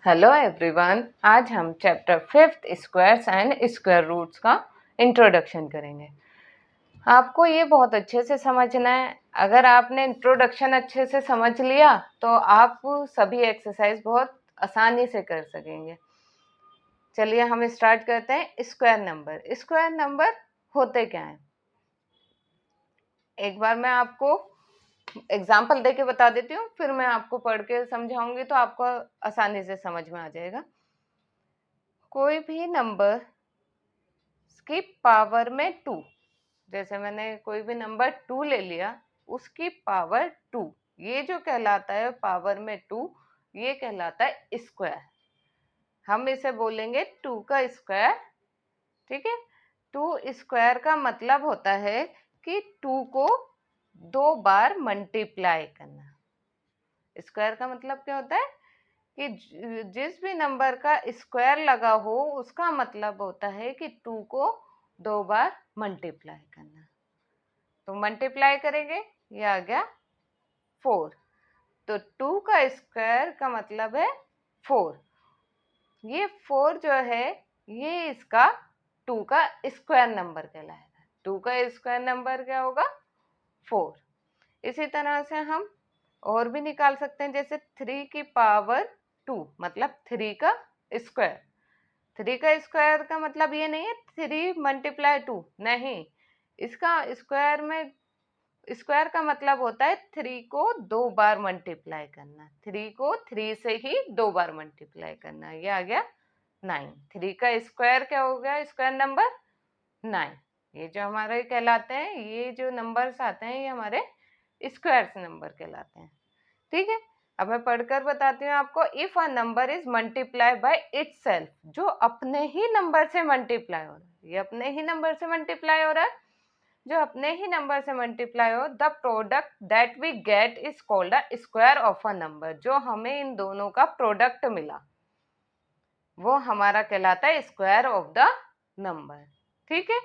Hello everyone, आज हम chapter 5th squares and square roots का इंट्रोडक्शन करेंगे। आपको ये बहुत अच्छे से समझना है। अगर आपने इंट्रोडक्शन अच्छे से समझ लिया तो आप सभी एक्सरसाइज बहुत आसानी से कर सकेंगे। चलिए हम स्टार्ट करते हैं। स्क्वायर नंबर होते क्या हैं? एक बार मैं आपको एग्जाम्पल देके बता देती हूँ, फिर मैं आपको पढ़ के समझाऊंगी तो आपको आसानी से समझ में आ जाएगा। कोई भी नंबर की पावर में 2, जैसे मैंने कोई भी नंबर 2 ले लिया, उसकी पावर 2, ये जो कहलाता है पावर में 2, ये कहलाता है स्क्वायर। हम इसे बोलेंगे 2 का स्क्वायर। ठीक है, 2 स्क्वायर का मतलब होता है कि 2 को 2 बार मल्टीप्लाई करना। स्क्वायर का मतलब क्या होता है कि जिस भी नंबर का स्क्वायर लगा हो उसका मतलब होता है कि 2 को 2 बार मल्टीप्लाई करना। तो मल्टीप्लाई करेंगे, ये आ गया 4। तो 2 का स्क्वायर का मतलब है 4। ये 4 जो है ये इसका 2 का स्क्वायर नंबर कहलाएगा। 2 का स्क्वायर नंबर क्या होगा? 4। इसी तरह से हम और भी निकाल सकते हैं, जैसे 3 की पावर 2 मतलब 3 का स्क्वायर। 3 का स्क्वायर का मतलब ये नहीं है 3 मल्टीप्लाई 2, नहीं। इसका स्क्वायर का मतलब होता है 3 को 2 बार मल्टीप्लाई करना। 3 को 3 से ही 2 बार मल्टीप्लाई करना। ये आ गया 9। 3 का स्क्वायर क्या हो गया? Square number 9। ये जो हमारे कहलाते हैं, ये जो नंबर्स आते हैं ये हमारे स्क्वायर नंबर कहलाते हैं। ठीक है, अब मैं पढ़कर बताती हूँ आपको। If a number is multiply by itself, जो अपने ही नंबर से मल्टीप्लाई हो रहा है, ये अपने ही नंबर से मल्टीप्लाई हो रहा है, जो अपने ही नंबर से मल्टीप्लाई हो, the product that we get is called a square of a number. जो हमें इन दोनों का प्रोडक्ट मिला वो हमारा कहलाता है स्क्वायर ऑफ द नंबर। ठीक है,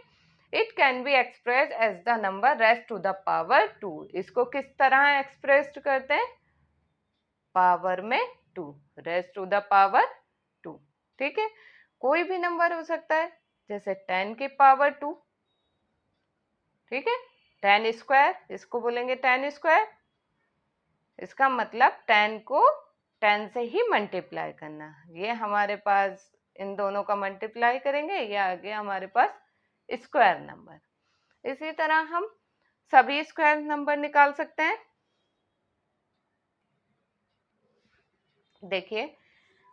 it can be express as the number raised to the power 2। इसको किस तरह एक्सप्रेस करते हैं? पावर में 2, रेस्ट टू द पावर 2। ठीक है, कोई भी नंबर हो सकता है, जैसे 10 की पावर 2। ठीक है, 10 स्क्वायर, इसको बोलेंगे 10 स्क्वायर। इसका मतलब 10 को 10 से ही मल्टीप्लाई करना। ये हमारे पास इन दोनों का मल्टीप्लाई करेंगे, ये आ गया हमारे पास स्क्वायर नंबर। इसी तरह हम सभी स्क्वायर नंबर निकाल सकते हैं। देखिए,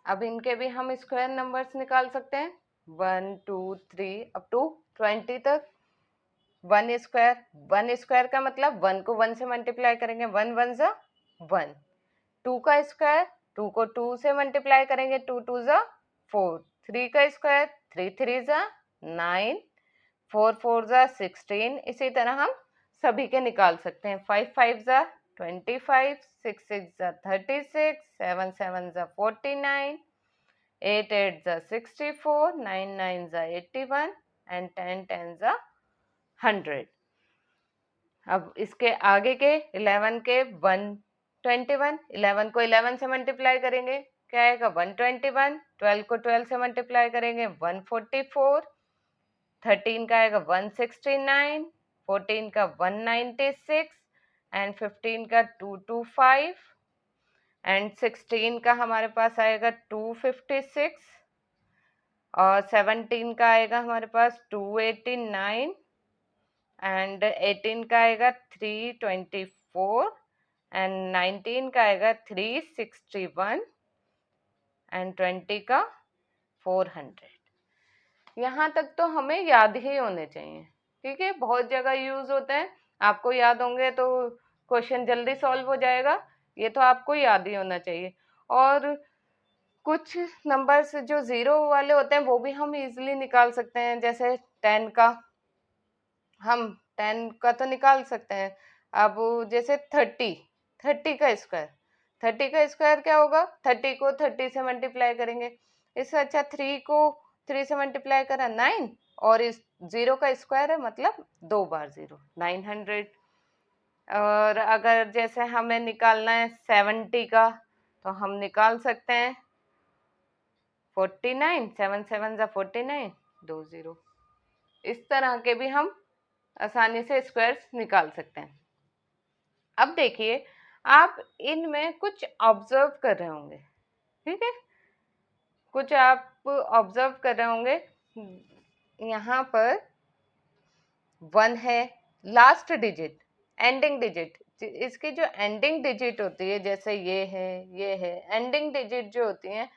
अब इनके भी हम स्क्वायर नंबर्स निकाल सकते हैं, 1 2 3 अप टू 20 तक। 1 स्क्वायर का मतलब 1 को 1 से मल्टीप्लाई करेंगे, 1 1 जा 1। 2 का स्क्वायर, 2 को 2 से मल्टीप्लाई करेंगे, 2 2 जा 4। 3 का स्क्वायर, 3 3 जा 9, 4 4 जा 16। इसी तरह हम सभी के निकाल सकते हैं। 5 5 जा 25, 6 6 जा 36, 7 7 जा 49, 8 8 जा 64, 9 9 जा 81 एंड 10 10 जा 100। अब इसके आगे के 11 के 121, 11 को 11 से मल्टीप्लाई करेंगे, क्या आएगा? 121। 12 को 12 से मल्टीप्लाई करेंगे, 144। 13 का आएगा 169, 14 का 196 एंड 15 का 225 एंड 16 का हमारे पास आएगा 256 और 17 का आएगा हमारे पास 289 एंड 18 का आएगा 324 एंड 19 का आएगा 361 एंड 20 का 400। यहाँ तक तो हमें याद ही होने चाहिए। ठीक है, बहुत जगह यूज होते हैं, आपको याद होंगे तो क्वेश्चन जल्दी सॉल्व हो जाएगा। ये तो आपको याद ही होना चाहिए। और कुछ नंबर्स जो जीरो वाले होते हैं वो भी हम इजीली निकाल सकते हैं, जैसे 10 का, हम 10 का तो निकाल सकते हैं। अब जैसे 30 का स्क्वायर, 30 का स्क्वायर क्या होगा? 30 को 30 से मल्टीप्लाई करेंगे, इससे अच्छा 3 को 3 से मल्टीप्लाई करा 9, और इस 0 का स्क्वायर है मतलब 2 बार 0, 900। और अगर जैसे हमें निकालना है 70 का, तो हम निकाल सकते हैं 49, 7 7 जा 49, 2 0। इस तरह के भी हम आसानी से स्क्वायर्स निकाल सकते हैं। अब देखिए, आप इनमें कुछ ऑब्जर्व कर रहे होंगे, ठीक है, कुछ आप ऑब्जर्व कर रहे होंगे। यहाँ पर 1 है, लास्ट डिजिट, एंडिंग डिजिट, इसकी जो एंडिंग डिजिट होती है, जैसे ये है, एंडिंग डिजिट जो होती हैं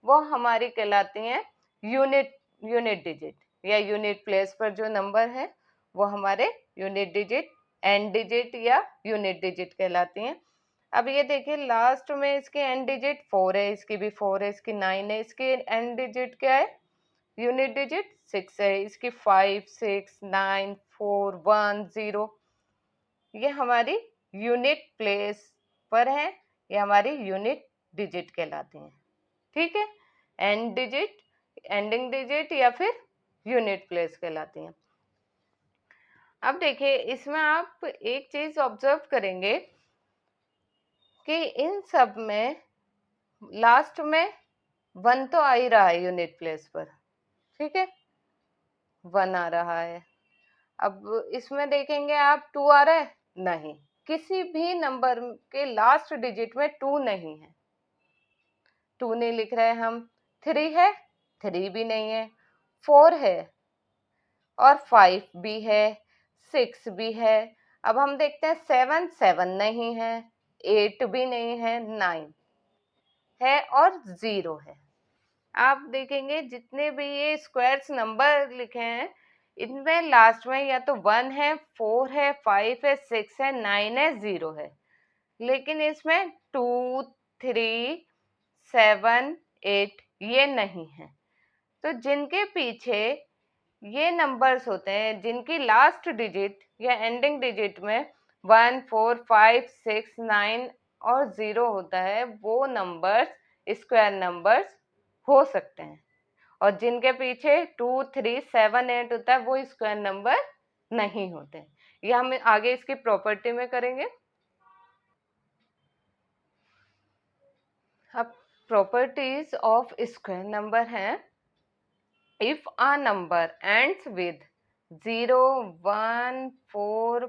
वो हमारी कहलाती हैं यूनिट डिजिट, या यूनिट प्लेस पर जो नंबर है वो हमारे यूनिट डिजिट, एंड डिजिट या यूनिट डिजिट कहलाती हैं। अब ये देखिए, लास्ट में इसकी एंड डिजिट 4 है, इसकी भी 4 है, इसकी 9 है, इसकी एंड डिजिट क्या है, यूनिट डिजिट 6 है, इसकी 5 6 9 4 1 0। ये हमारी यूनिट प्लेस पर है, ये हमारी यूनिट डिजिट कहलाती हैं, ठीक है, एंड डिजिट, एंडिंग डिजिट या फिर यूनिट प्लेस कहलाती हैं। अब देखिए, इसमें आप एक चीज ऑब्जर्व करेंगे कि इन सब में लास्ट में 1 तो आ ही रहा है यूनिट प्लेस पर, ठीक है, 1 आ रहा है। अब इसमें देखेंगे आप 2 आ रहा है, नहीं, किसी भी नंबर के लास्ट डिजिट में 2 नहीं है, 2 नहीं लिख रहे हम। 3 है, 3 भी नहीं है, 4 है और 5 भी है, 6 भी है। अब हम देखते हैं 7, 7 नहीं है, 8 भी नहीं है, 9 है और 0 है। आप देखेंगे जितने भी ये स्क्वायर्स नंबर लिखे हैं, इनमें लास्ट में या तो 1 है, 4 है, 5 है, 6 है, 9 है, 0 है, लेकिन इसमें 2 3 7 8 ये नहीं है। तो जिनके पीछे ये नंबर्स होते हैं, जिनकी लास्ट डिजिट या एंडिंग डिजिट में 1 4 5 6 9 और 0 होता है, वो नंबर्स स्क्वायर नंबर्स हो सकते हैं, और जिनके पीछे 2 3 7 8 होता है वो स्क्वायर नंबर नहीं होते। ये हम आगे इसकी प्रॉपर्टी में करेंगे। अब प्रॉपर्टीज ऑफ स्क्वायर नंबर है, if a number ends with 0 1 4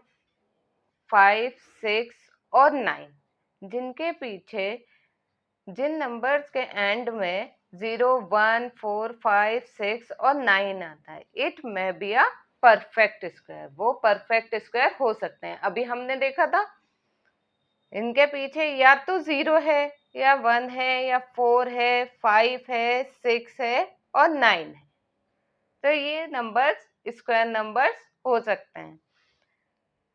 5 6 और 9, जिनके पीछे जिन नंबर्स के एंड में 0 1 4 5 6 और 9 आता है, इट में बी अ परफेक्ट स्क्वायर, वो परफेक्ट स्क्वायर हो सकते हैं। अभी हमने देखा था इनके पीछे या तो 0 है या 1 है या 4 है, 5 है, 6 है और 9 है, तो ये नंबर्स स्क्वायर नंबर्स हो सकते हैं।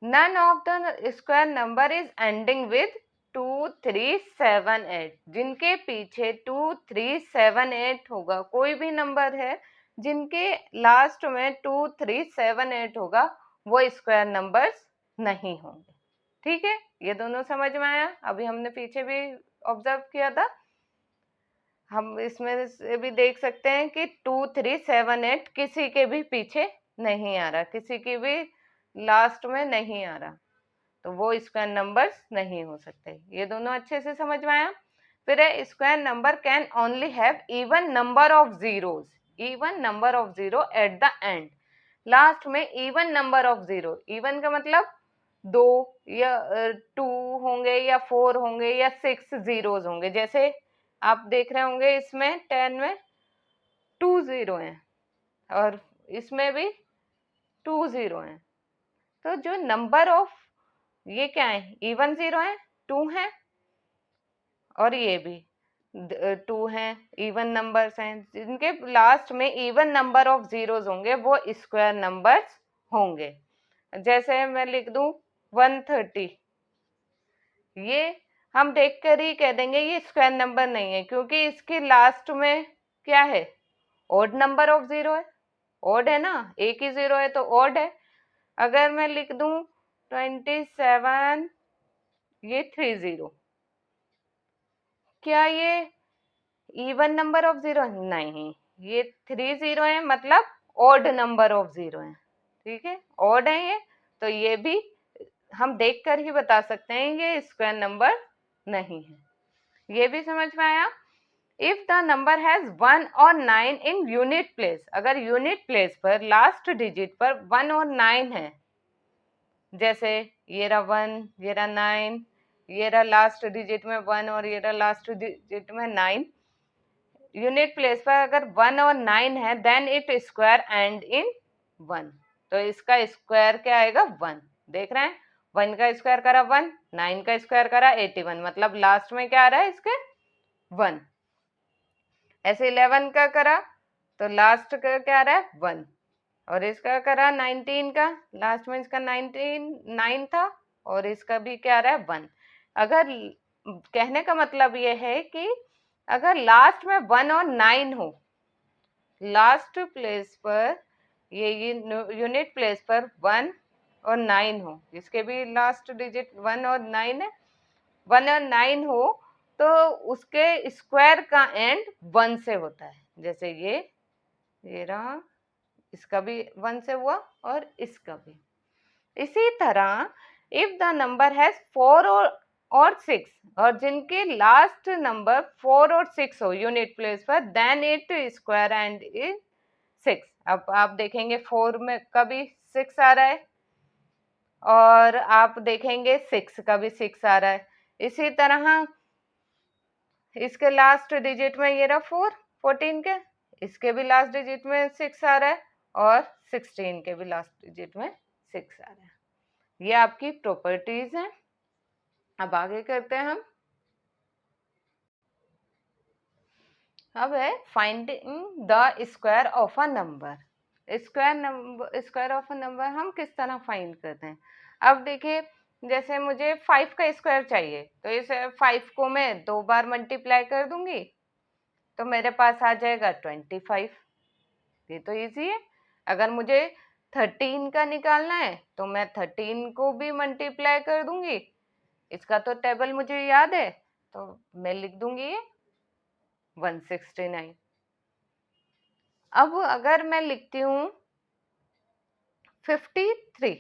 None of the square number is ending with 2 3 7 8, जिनके पीछे 2 3 7 8 होगा, कोई भी नंबर है जिनके लास्ट में 2 3 7 8 होगा, वो स्क्वायर नंबर्स नहीं होंगे, ठीक है। ये दोनों समझ में आया। अभी हमने पीछे भी ऑब्जर्व किया था, हम इसमें से भी देख सकते हैं कि 2 3 7 8 किसी के भी पीछे नहीं आ रहा, किसी की भी लास्ट में नहीं आ रहा, तो वो स्क्वायर नंबर्स नहीं हो सकते। ये दोनों अच्छे से समझ में आया। फिर है, square number can only have even number of zeros, even number of zero at the end, last में even number of zero, even का मतलब 2 या 2 होंगे या 4 होंगे या 6 जीरोज होंगे। जैसे आप देख रहे होंगे इसमें 10 में 2 0 हैं और इसमें भी 2 0 हैं, तो जो नंबर ऑफ ये क्या है, इवन 0 है, 2 है और ये भी 2 हैं, इवन नंबर्स हैं, जिनके लास्ट में इवन नंबर ऑफ जीरोज होंगे वो स्क्वायर नंबर्स होंगे। जैसे मैं लिख दूं 130, ये हम देखकर ही कह देंगे ये स्क्वायर नंबर नहीं है, क्योंकि इसके लास्ट में क्या है, ओड नंबर ऑफ जीरो है, ओड है ना, एक ही जीरो है तो ओड है। अगर मैं लिख दूं 27, ये 30, क्या ये इवन नंबर ऑफ जीरो है? नहीं, ये 30 है, मतलब ओड नंबर ऑफ जीरो है, ठीक है, ओड है ये, तो ये भी हम देखकर ही बता सकते हैं ये स्क्वायर नंबर नहीं है। ये भी समझ में आया। इफ द नंबर हैज 1 और 9 इन यूनिट प्लेस, अगर यूनिट प्लेस पर लास्ट डिजिट पर 1 और 9 है, जैसे ये रहा 1, ये रहा 9, ये रहा लास्ट डिजिट में 1 और ये रहा लास्ट डिजिट में 9, यूनिट प्लेस पर अगर 1 और 9 है, then it square end in 1, तो इसका स्क्वायर क्या आएगा 1। देख रहे हैं, 1 का स्क्वायर करा 1, 9 का स्क्वायर करा 81, मतलब लास्ट में क्या आ रहा है इसके 1। ऐसे 11 का करा तो लास्ट का क्या आ रहा है 1, और इसका करा 19 का, लास्ट में इसका 9 था और इसका भी क्या आ रहा है 1। अगर कहने का मतलब ये है कि अगर लास्ट में 1 और 9 हो, लास्ट प्लेस पर ये यूनिट प्लेस पर 1 और 9 हो, इसके भी लास्ट डिजिट 1 और 9 है, 1 और 9 हो तो उसके स्क्वायर का एंड 1 से होता है। जैसे ये रहा, इसका भी 1 से हुआ और इसका भी। इसी तरह इफ द नंबर हैज 4 और 6, और जिनके लास्ट नंबर 4 और 6 हो यूनिट प्लेस पर, then it square end is 6। अब आप देखेंगे 4 में का भी 6 आ रहा है और आप देखेंगे 6 का भी 6 आ रहा है। इसी तरह इसके लास्ट डिजिट में ये रहा 4, 14 के, इसके भी लास्ट डिजिट में 6 आ रहा है और 16 के भी लास्ट डिजिट में 6 आ रहा है। ये आपकी प्रॉपर्टीज हैं। अब आगे करते हैं हम। अब है finding the square of a number. Square of a number हम किस तरह फाइंड करते हैं। अब देखिए, जैसे मुझे 5 का स्क्वायर चाहिए, तो इस 5 को मैं 2 बार मल्टीप्लाई कर दूंगी तो मेरे पास आ जाएगा 25। ये तो इजी है। अगर मुझे 13 का निकालना है तो मैं 13 को भी मल्टीप्लाई कर दूंगी, इसका तो टेबल मुझे याद है, तो मैं लिख दूंगी ये 169। अब अगर मैं लिखती हूँ 53,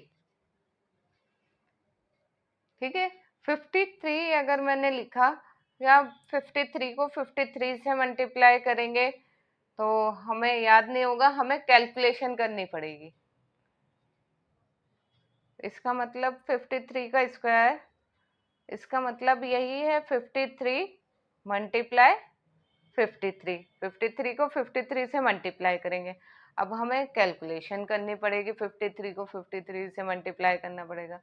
ठीक है, 53 अगर मैंने लिखा, या 53 को 53 से मल्टीप्लाई करेंगे तो हमें याद नहीं होगा, हमें कैलकुलेशन करनी पड़ेगी। इसका मतलब 53 का स्क्वायर, इसका मतलब यही है 53 मल्टीप्लाई 53, 53 को 53 से मल्टीप्लाई करेंगे। अब हमें कैलकुलेशन करनी पड़ेगी, 53 को 53 से मल्टीप्लाई करना पड़ेगा।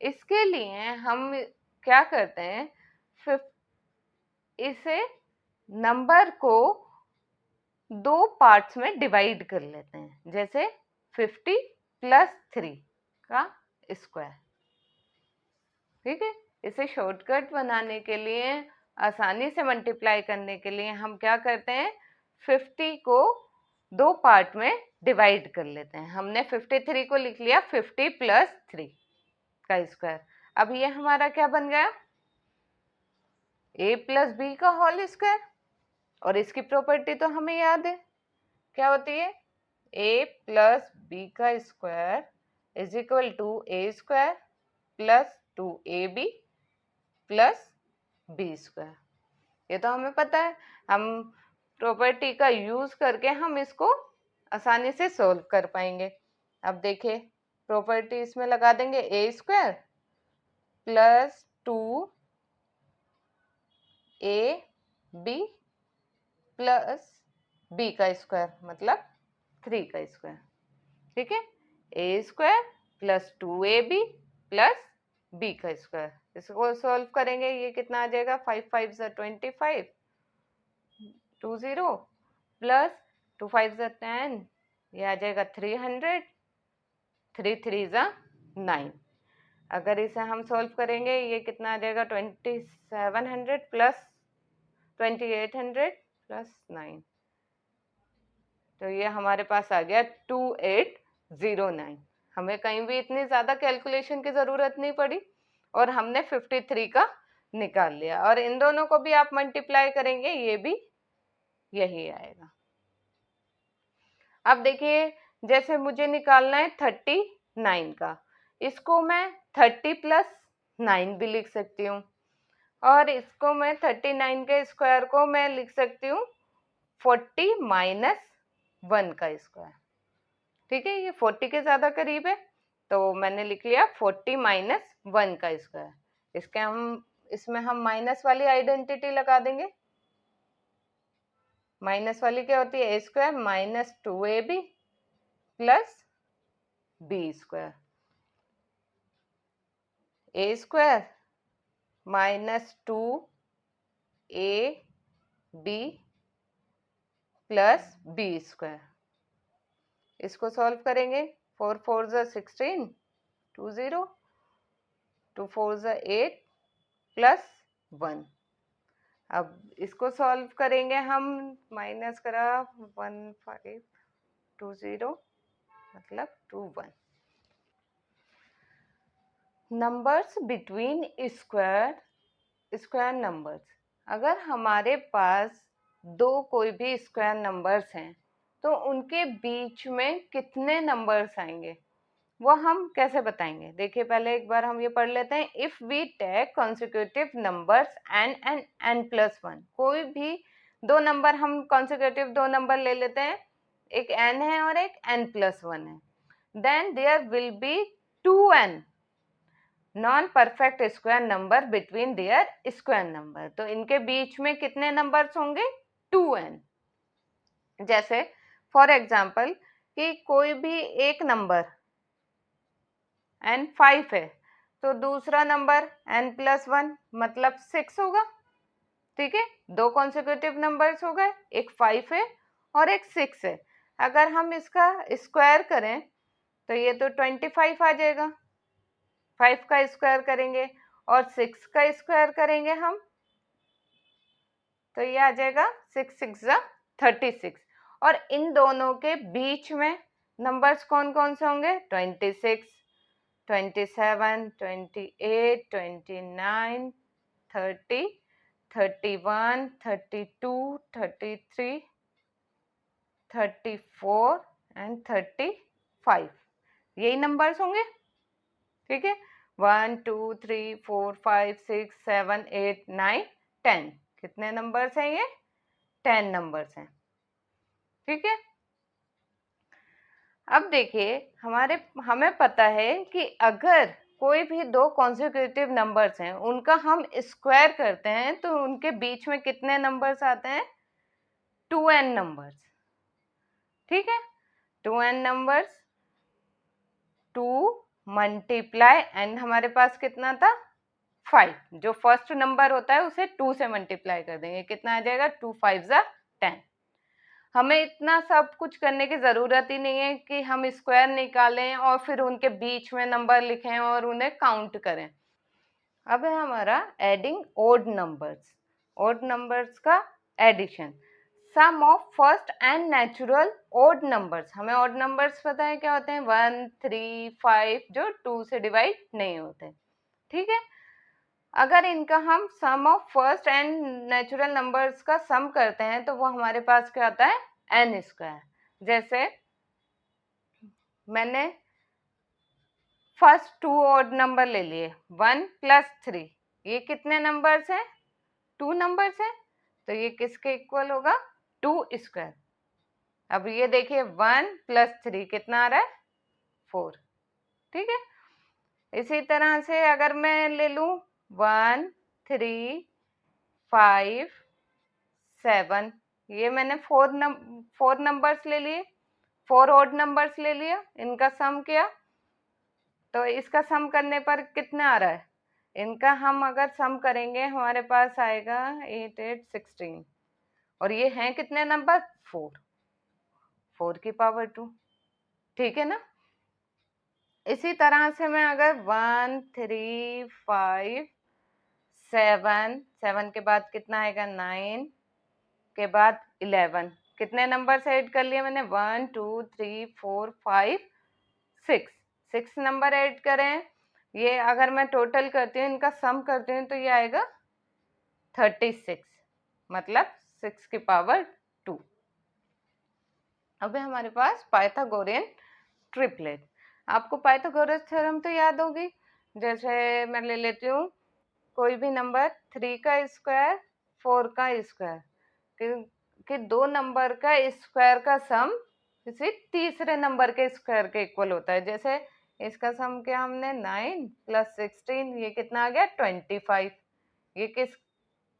इसके लिए हम क्या करते हैं, इसे नंबर को 2 पार्ट्स में डिवाइड कर लेते हैं, जैसे 50 + 3 का स्क्वायर। ठीक है, इसे शॉर्टकट बनाने के लिए, आसानी से मल्टीप्लाई करने के लिए हम क्या करते हैं, 50 को 2 पार्ट में डिवाइड कर लेते हैं। हमने 53 को लिख लिया 50 + 3 का स्क्वायर। अब ये हमारा क्या बन गया, a + b का होल स्क्वायर। और इसकी प्रॉपर्टी तो हमें याद है, क्या होती है, a + b का square is equal to a² + 2ab + b²। ये तो हमें पता है, हम प्रॉपर्टी का यूज करके हम इसको आसानी से सोल्व कर पाएंगे। अब देखिए, प्रॉपर्टी इसमें लगा देंगे, a² + 2ab + b का स्क्वायर मतलब 3 का स्क्वायर। ठीक है, a² + 2ab + b का स्क्वायर। इसको सॉल्व करेंगे, ये कितना आ जाएगा, 5 5 = 25, 20 + 2 5 = 10, ये आ जाएगा 300, 3 3 = 9। अगर इसे हम सॉल्व करेंगे, ये कितना आ जाएगा, 2700 + 2800 + 9, तो ये हमारे पास आ गया 2809। हमें कहीं भी इतनी ज्यादा कैलकुलेशन की जरूरत नहीं पड़ी और हमने 53 का निकाल लिया। और इन दोनों को भी आप मल्टीप्लाई करेंगे, ये भी यही आएगा। अब देखिए, जैसे मुझे निकालना है 39 का, इसको मैं 30 + 9 भी लिख सकती हूँ। और इसको मैं 39 के स्क्वायर को मैं लिख सकती हूँ 40 माइनस 1 का स्क्वायर। ठीक है, ये 40 के ज्यादा करीब है तो मैंने लिख लिया 40 माइनस 1 का स्क्वायर। इसमें हम माइनस वाली आइडेंटिटी लगा देंगे। माइनस वाली क्या होती है, A square minus 2ab plus B square. A square minus 2ab plus B square. इसको सॉल्व करेंगे, 4 4 ज़ा 16, 20, 2 4 ज़ा 8 प्लस 1। अब इसको सॉल्व करेंगे हम, माइनस करा 1520 मतलब 21। नंबर्स बिटवीन स्क्वायर नंबर्स, अगर हमारे पास दो कोई भी स्क्वायर नंबर्स हैं तो उनके बीच में कितने नंबर्स आएंगे वो हम कैसे बताएंगे। देखिए पहले एक बार हम ये पढ़ लेते हैं। If we take consecutive numbers n and n+1, कोई भी दो नंबर हम कॉन्सिक्यूटिव दो नंबर ले लेते हैं, एक n है और एक n+1 है, then there will be 2n non perfect square number between their square number. तो इनके बीच में कितने नंबर्स होंगे, 2n। जैसे फॉर एग्जाम्पल कि कोई भी एक नंबर n5 है तो दूसरा नंबर n+1 मतलब 6 होगा। ठीक है, दो कॉन्सिक्यूटिव नंबर्स हो गए, एक 5 है और एक 6 है। अगर हम इसका स्क्वायर करें तो ये तो 25 आ जाएगा। 5 का स्क्वायर करेंगे और 6 का स्क्वायर करेंगे हम तो ये आ जाएगा 6 6 ज़ा 36। और इन दोनों के बीच में नंबर्स कौन कौन से होंगे, 26, 27, 28, 29, 30, 31, 32, 33, 34 एंड 35, यही नंबर्स होंगे। ठीक है, 1 2 3 4 5 6 7 8 9 10, कितने नंबर्स हैं ये, 10 नंबर्स हैं। ठीक है, अब देखिए हमें पता है कि अगर कोई भी दो कॉन्सिक्यूटिव नंबर्स हैं उनका हम स्क्वायर करते हैं तो उनके बीच में कितने नंबर्स आते हैं, 2n नंबर्स। ठीक है, 2n नंबर्स, 2 मल्टीप्लाई n हमारे पास कितना था, 5। जो फर्स्ट नंबर होता है उसे 2 से मल्टीप्लाई कर देंगे, कितना आ जाएगा, 2 5 ज़ा 10। हमें इतना सब कुछ करने की जरूरत ही नहीं है कि हम स्क्वायर निकालें और फिर उनके बीच में नंबर लिखें और उन्हें काउंट करें। अब है हमारा adding odd numbers. Odd numbers का addition, sum of first n natural odd numbers. हमें ओड नंबर्स पता है क्या होते हैं, 1 3 5 जो 2 से डिवाइड नहीं होते। ठीक है, अगर इनका हम sum of first n natural numbers का सम करते हैं तो वो हमारे पास क्या आता है, n स्क्वायर। जैसे मैंने फर्स्ट 2 ऑड नंबर ले लिए, 1 + 3, ये कितने नंबर्स हैं, 2 नंबर्स हैं, तो ये किसके इक्वल होगा, 2 स्क्वायर। अब ये देखिए 1 + 3 कितना आ रहा है, 4। ठीक है, इसी तरह से अगर मैं ले लूं 1 3 5 7, ये मैंने 4 नंबर्स ले लिए, 4 ऑड नंबर्स ले लिया, इनका सम किया तो इसका सम करने पर कितना आ रहा है, इनका हम अगर सम करेंगे हमारे पास आएगा 8 8 16, और ये हैं कितने नंबर, 4 की पावर 2। ठीक है ना, इसी तरह से मैं अगर 1 3 5 7 के बाद कितना आएगा, 9 के बाद 11, कितने नंबर से ऐड कर लिए मैंने, 1 2 3 4 5 6, 6 नंबर ऐड करें। ये अगर मैं टोटल करती हूँ, इनका सम करती हूँ तो ये आएगा 36, मतलब 6 की पावर 2। अब है हमारे पास पाइथागोरियन ट्रिपलेट। आपको पाइथागोरस थ्योरम तो याद होगी। जैसे मैं ले लेती हूँ कोई भी नंबर 3 का स्क्वायर 4 का स्क्वायर कि दो नंबर का स्क्वायर का सम किसी तीसरे नंबर के स्क्वायर के इक्वल होता है। जैसे इसका सम क्या हमने 9 + 16, ये कितना आ गया 25। ये किस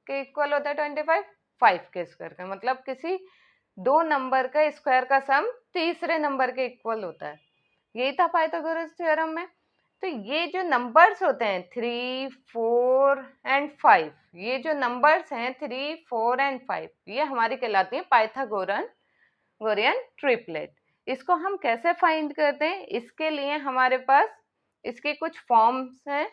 के इक्वल होता है 25? 5 के स्क्वायर का। मतलब किसी दो नंबर का स्क्वायर का सम तीसरे नंबर के इक्वल होता है। यही था पाइथागोरस थ्योरम में। तो ये जो नंबर्स होते हैं 3, 4 एंड 5, ये जो नंबर्स हैं 3, 4 एंड 5, ये हमारी कहलाती है पाइथागोरियन ट्रिपलेट। इसको हम कैसे फाइंड करते हैं? इसके लिए हमारे पास इसके कुछ फॉर्म्स हैं।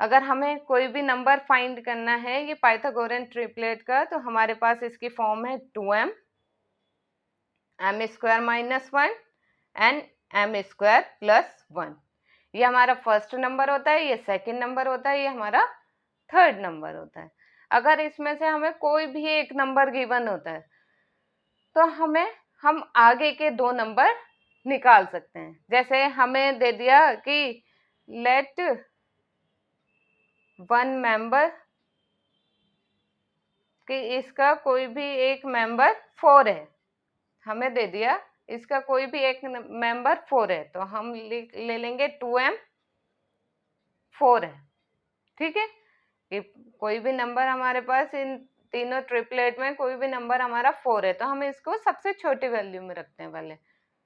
अगर हमें कोई भी नंबर फाइंड करना है ये पाइथागोरियन ट्रिपलेट का, तो हमारे पास इसकी फॉर्म है 2m, m² - 1 एंड m² + 1। ये हमारा फर्स्ट नंबर होता है, ये सेकंड नंबर होता है, ये हमारा थर्ड नंबर होता है। अगर इसमें से हमें कोई भी एक नंबर गिवन होता है तो हम आगे के दो नंबर निकाल सकते हैं। जैसे हमें दे दिया कि लेट वन मेंबर, कि इसका कोई भी एक मेंबर 4 है, हमें दे दिया इसका कोई भी एक मेंबर 4 है, तो हम ले लेंगे 2m 4 है। ठीक है, कि कोई भी नंबर हमारे पास इन तीनों ट्रिपलेट में कोई भी नंबर हमारा 4 है, तो हम इसको सबसे छोटी वैल्यू में रखते हैं पहले।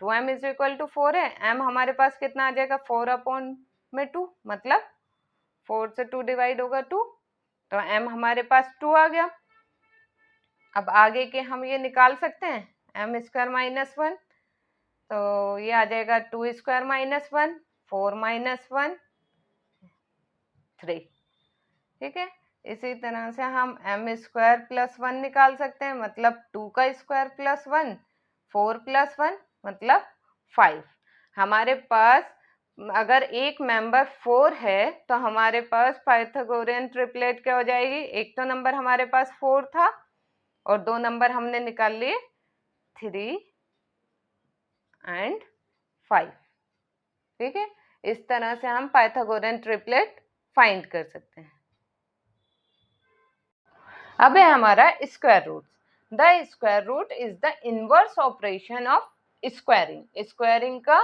2m = 4 है, m हमारे पास कितना आ जाएगा 4/2, मतलब 4 से 2 डिवाइड होगा 2, तो m हमारे पास 2 आ गया। अब आगे के हम ये निकाल सकते हैं m² - 1, तो ये आ जाएगा 2² - 1, 4 - 1, 3। ठीक है, इसी तरह से हम m² + 1 निकाल सकते हैं, मतलब 2 का स्क्वायर + 1, 4 + 1 मतलब 5। हमारे पास अगर एक मेंबर 4 है तो हमारे पास पाइथागोरियन ट्रिपलेट क्या हो जाएगी? एक तो नंबर हमारे पास 4 था और दो नंबर हमने निकाल लिए 3 एंड 5। ठीक है, इस तरह से हम पाइथागोरियन ट्रिपलेट फाइंड कर सकते हैं। अब है हमारा square root. The square root is the inverse operation of squaring. Squaring का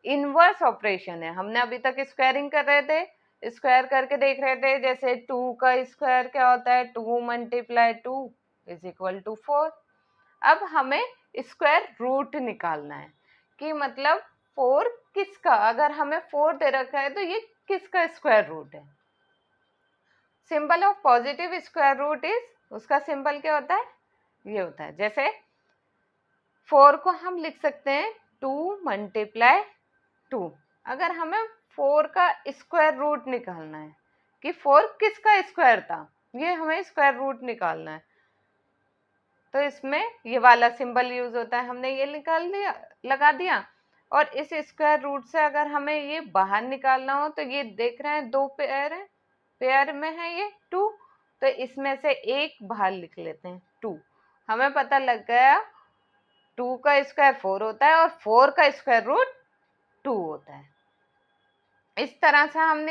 इनवर्स ऑपरेशन है। हमने अभी तक स्क्वायरिंग कर रहे थे, स्क्वायर करके देख रहे थे। जैसे 2 का स्क्वायर क्या होता है? 2 × 2 = 4। अब हमें स्क्वायर रूट निकालना है कि मतलब 4 किसका, अगर हमें 4 दे रखा है तो ये किसका स्क्वायर रूट है। Symbol of positive square root is, उसका सिंबल क्या होता है? ये होता है, जैसे 4 को हम लिख सकते हैं 2 × 2। अगर हमें 4 का स्क्वायर रूट निकालना है कि 4 किसका स्क्वायर था, ये हमें स्क्वायर रूट निकालना है, तो इसमें ये वाला सिंबल यूज होता है। हमने ये निकाल दिया, लगा दिया। और इस स्क्वायर रूट से अगर हमें ये बाहर निकालना हो तो ये देख रहे हैं 2 पेयर है, पेयर में है ये 2, तो इसमें से एक बाहर लिख लेते हैं 2। हमें पता लग गया 2 का स्क्वायर 4 होता है और 4 का स्क्वायर रूट 2 होता है। इस तरह से हम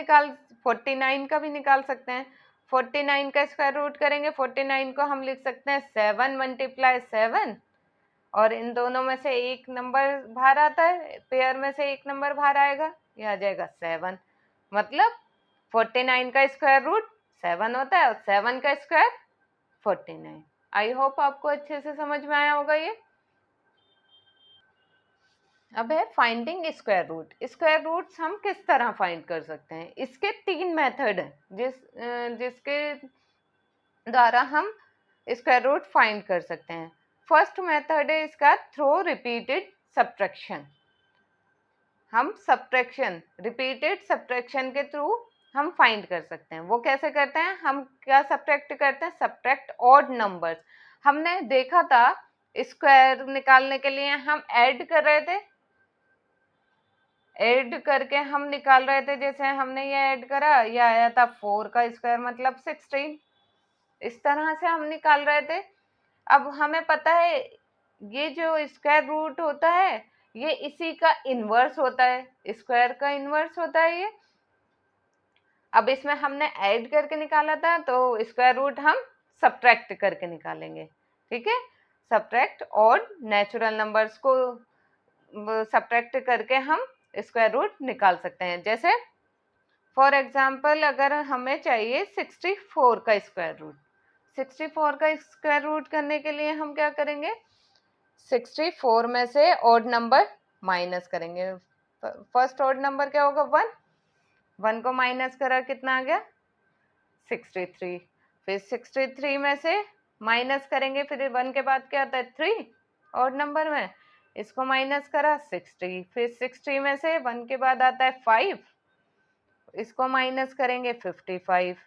49 का भी निकाल सकते हैं। 49 का स्क्वायर रूट करेंगे, 49 को हम लिख सकते हैं 7 × 7, और इन दोनों में से एक नंबर बाहर आता है, पेयर में से एक नंबर बाहर आएगा, ये आ जाएगा 7। मतलब 49 का स्क्वायर रूट 7 होता है और 7 का स्क्वायर 49। आई होप आपको अच्छे से समझ में आया होगा ये। अब है finding square root. Square roots हम किस तरह फाइंड कर सकते हैं? इसके 3 मेथड हैं जिसके द्वारा हम स्क्वायर रूट फाइंड कर सकते हैं। फर्स्ट मेथड है इसका थ्रू रिपीटेड सब्ट्रैक्शन। हम सब्ट्रैक्शन, रिपीटेड सब्ट्रैक्शन के थ्रू हम फाइंड कर सकते हैं। वो कैसे करते हैं? हम क्या सब्ट्रैक्ट करते हैं? Subtract odd numbers. हमने देखा था स्क्वायर निकालने के लिए हम ऐड कर रहे थे, ऐड करके हम निकाल रहे थे। जैसे हमने ये ऐड करा, ये आया था 4 का स्क्वायर मतलब 16। इस तरह से हम निकाल रहे थे। अब हमें पता है ये जो स्क्वायर रूट होता है ये इसी का इन्वर्स होता है, स्क्वायर का इन्वर्स होता है ये। अब इसमें हमने ऐड करके निकाला था, तो स्क्वायर रूट हम सब्ट्रैक्ट करके निकालेंगे, ठीक है। सब्ट्रैक्ट और नेचुरल नंबर्स को सब्ट्रैक्ट करके हम स्क्वायर रूट निकाल सकते हैं। जैसे फॉर एग्जाम्पल अगर हमें चाहिए 64 का स्क्वायर रूट, 64 का स्क्वायर रूट करने के लिए हम क्या करेंगे, 64 में से ऑड नंबर माइनस करेंगे। फर्स्ट ऑड नंबर क्या होगा, 1, 1 को माइनस करा कितना आ गया, 63। फिर 63 में से माइनस करेंगे, फिर 1 के बाद क्या आता है, 3 ऑड नंबर में, इसको माइनस करा 60। फिर 60 में से 1 के बाद आता है 5, इसको माइनस करेंगे 55।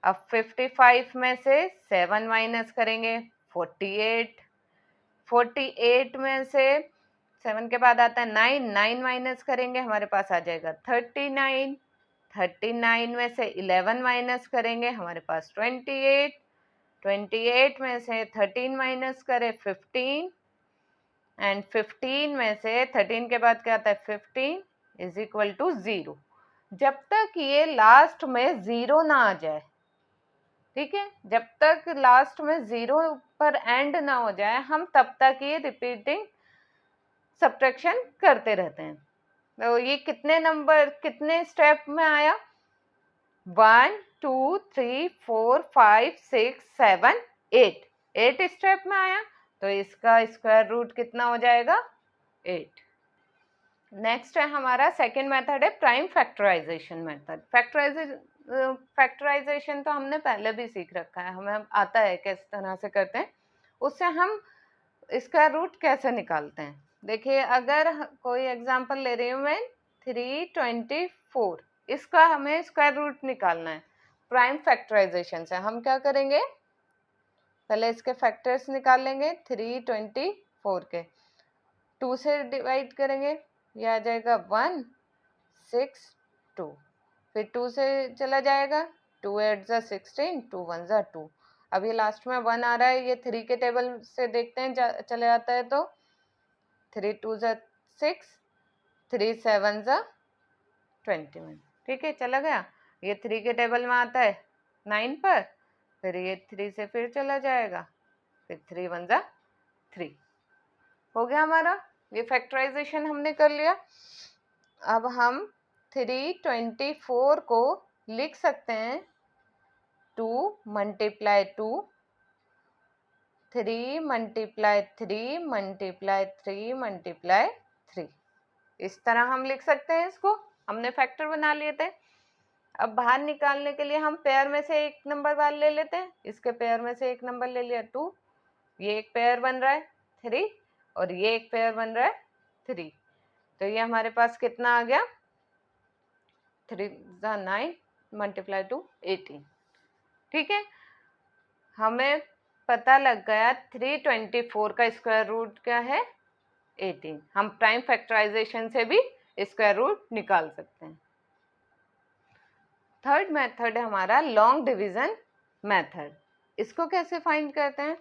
अब 55 में से 7 माइनस करेंगे 48, 48 में से 7 के बाद आता है 9, 9 माइनस करेंगे हमारे पास आ जाएगा 39, 39 में से 11 माइनस करेंगे हमारे पास 28, 28 में से 13 माइनस करें 15, एंड 15 में से 13 के बाद क्या आता है 15 इज इक्वल टू 0। जब तक ये लास्ट में 0 ना आ जाए, ठीक है, जब तक लास्ट में 0 पर एंड ना हो जाए, हम तब तक ये रिपीटिंग सब्ट्रैक्शन करते रहते हैं। तो ये कितने नंबर कितने स्टेप में आया, 1 2 3 4 5 6 7 8, 8 स्टेप में आया, तो इसका स्क्वायर रूट कितना हो जाएगा, 8। नेक्स्ट है हमारा सेकेंड मेथड है प्राइम फैक्टराइजेशन मेथड। फैक्टराइजेशन तो हमने पहले भी सीख रखा है, हमें आता है किस तरह से करते हैं। उससे हम स्क्वायर रूट कैसे निकालते हैं, देखिए अगर कोई एग्जांपल ले रही हूँ मैं 324, इसका हमें स्क्वायर रूट निकालना है प्राइम फैक्टराइजेशन से। हम क्या करेंगे, पहले इसके फैक्टर्स निकाल लेंगे, 324 के 2 से डिवाइड करेंगे, ये आ जाएगा 1 6 2, फिर 2 से चला जाएगा, 2 8 जा 16, 2 1 जा 2। अब ये लास्ट में 1 आ रहा है, ये 3 के टेबल से देखते हैं चले आता है, तो 3 2 जा 6, 3 7 जा 21, ठीक है चला गया। ये 3 के टेबल में आता है 9 पर, फिर ये 3 से फिर चला जाएगा, फिर 3 1 जा 3, हो गया हमारा, ये फैक्टराइजेशन हमने कर लिया। अब हम 324 को लिख सकते हैं 2 मल्टीप्लाई 2, 3 मल्टीप्लाई 3 मल्टीप्लाई 3 मल्टीप्लाई 3, इस तरह हम लिख सकते हैं इसको, हमने फैक्टर बना लिए थे। अब बाहर निकालने के लिए हम पेयर में से एक नंबर बाहर ले लेते हैं, इसके पेयर में से एक नंबर ले लिया 2, ये एक पेयर बन रहा है 3, और ये एक पेयर बन रहा है 3, तो ये हमारे पास कितना आ गया, 3 9 मल्टीप्लाई 2 18, ठीक है। हमें पता लग गया 324 का स्क्वायर रूट क्या है, 18। हम प्राइम फैक्टराइजेशन से भी स्क्वायर रूट निकाल सकते हैं। थर्ड मेथड है हमारा लॉन्ग डिवीजन मेथड। इसको कैसे फाइंड करते हैं,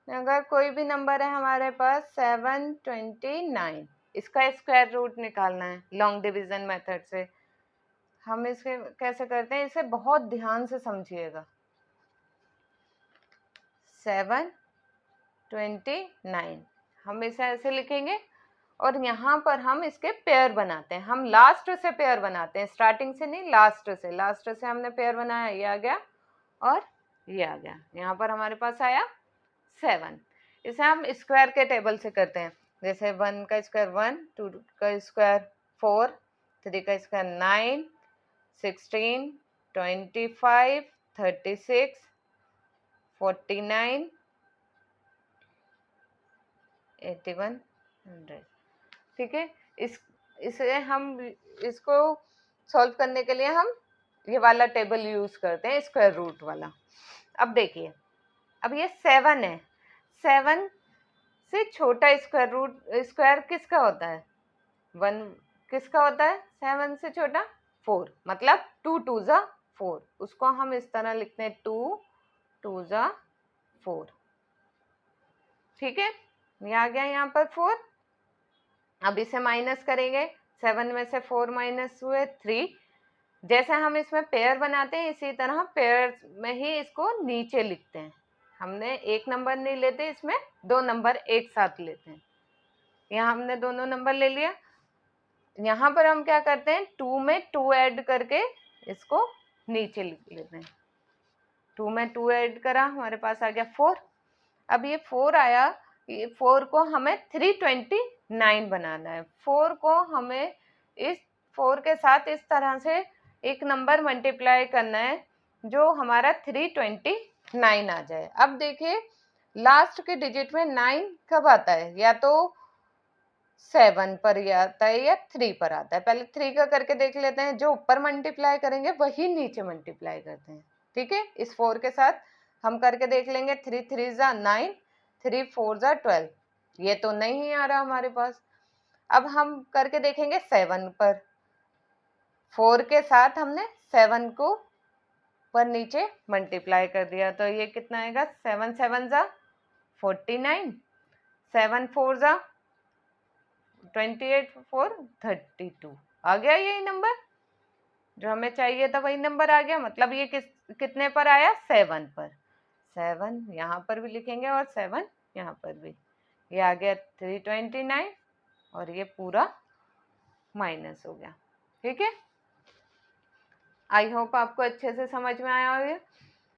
अगर कोई भी नंबर है हमारे पास 729, इसका स्क्वायर रूट निकालना है लॉन्ग डिवीजन मेथड से। हम इसे कैसे करते हैं, इसे बहुत ध्यान से समझिएगा। 729 हम इसे ऐसे लिखेंगे, और यहाँ पर हम इसके पेयर बनाते हैं, हम लास्ट से पेयर बनाते हैं, स्टार्टिंग से नहीं, लास्ट से। लास्ट से हमने पेयर बनाया, ये आ गया और ये आ गया, यहाँ पर हमारे पास आया 7। इसे हम स्क्वायर के टेबल से करते हैं, जैसे 1 का स्क्वायर 1, 2 का स्क्वायर 4, 3 का स्क्वायर 9, 16, 25, 36, 49, 81, 100, ठीक है। इसे हम इसको सॉल्व करने के लिए हम ये वाला टेबल यूज करते हैं, स्क्वायर रूट वाला। अब देखिए, अब ये 7 है, 7 से छोटा स्क्वायर रूट स्क्वायर किसका होता है, 1 किसका होता है, 7 से छोटा 4, मतलब 2 2 जा 4, उसको हम इस तरह लिखते हैं 2 2 जा 4, ठीक है। ये आ गया यहाँ पर 4। अब इसे माइनस करेंगे, 7 में से 4 माइनस हुए 3, जैसे हम इसमें पेयर बनाते हैं इसी तरह पेयर में ही इसको नीचे लिखते हैं। हमने एक नंबर नहीं लेते, इसमें 2 नंबर एक साथ लेते हैं। यहाँ हमने दोनों नंबर ले लिया। यहाँ पर हम क्या करते हैं, 2 में 2 ऐड करके इसको नीचे लिख लेते हैं। 2 में 2 ऐड करा, हमारे पास आ गया 4। अब ये 4 आया, ये 4 को हमें 329 बनाना है। 4 को हमें इस 4 के साथ इस तरह से एक नंबर मल्टीप्लाई करना है जो हमारा 329 आ जाए। अब देखिए लास्ट के डिजिट में 9 कब आता है, या तो 7 पर ही आता है या 3 पर आता है। पहले 3 का करके देख लेते हैं, जो ऊपर मल्टीप्लाई करेंगे वही नीचे मल्टीप्लाई करते हैं। ठीक है, इस 4 के साथ हम करके देख लेंगे। 3 3 जा 9, 3 4 जा 12। ये तो नहीं आ रहा हमारे पास। अब हम करके देखेंगे 7 पर। 4 के साथ हमने 7 को पर नीचे मल्टीप्लाई कर दिया, तो ये कितना आएगा, 7 7 जा 49, 7 4 जा 28 4 32। आ गया यही नंबर जो हमें चाहिए था, वही नंबर आ गया। मतलब ये कितने पर आया, 7 पर। 7 यहाँ पर भी लिखेंगे और 7 यहाँ पर भी। ये आ गया 329 और ये पूरा माइनस हो गया। ठीक है, आई होप आपको अच्छे से समझ में आया होगा।